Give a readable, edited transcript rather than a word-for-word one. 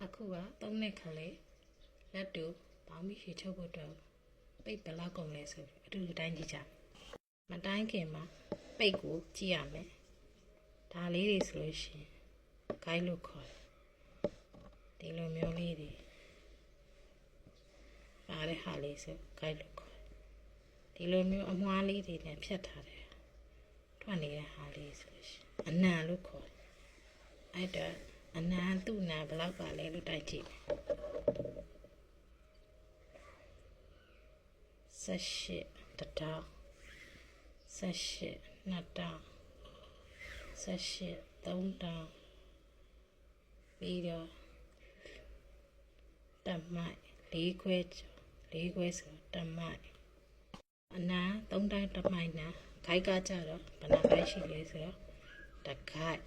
အခုက3နှစ်ခလေးလက်တူပေါင်းပြီးရေချုပ်ဖို့အတွက်ပိတ်ဘယ်လောက်ကုန်လဲဆိုအတူတူတိုင်းကြည့်ကြမတိုင်းခင်မှာပိတ်ကိုကြည့်ရမယ်ဒါလေးတွေဆိုလို့ရှိရင်ဂိုင်းလို့ခေါ်တယ်ဒီလိုမျိုးလေးတွေအားတဲ့ဟာလေးဆိုဂိုင်းလို့ခေါ်တယ်ဒီလိုမျိုးအမွှားလေးတွေနဲ့ဖြတ်ထားတယ်ထွက်နေတဲ့ဟာလေးဆိုလို့ရှိရင်အနံလို့ခေါ်တယ်အဲ့တော့အနံသူ့နာဘယ်လောက်ပါလဲလို့တိုက်ကြည့်18တတောင်18နှစ်တောင်18 3တောင်ပြီးတော့တမိုက်4ခွဲ4ခွဲဆိုတမိုက်အနာ3တိုင်းတမိုက်နာခိုက်ကကြတော့ဘယ်နှပိုင်းရှိလဲဆိုတော့တခိုက်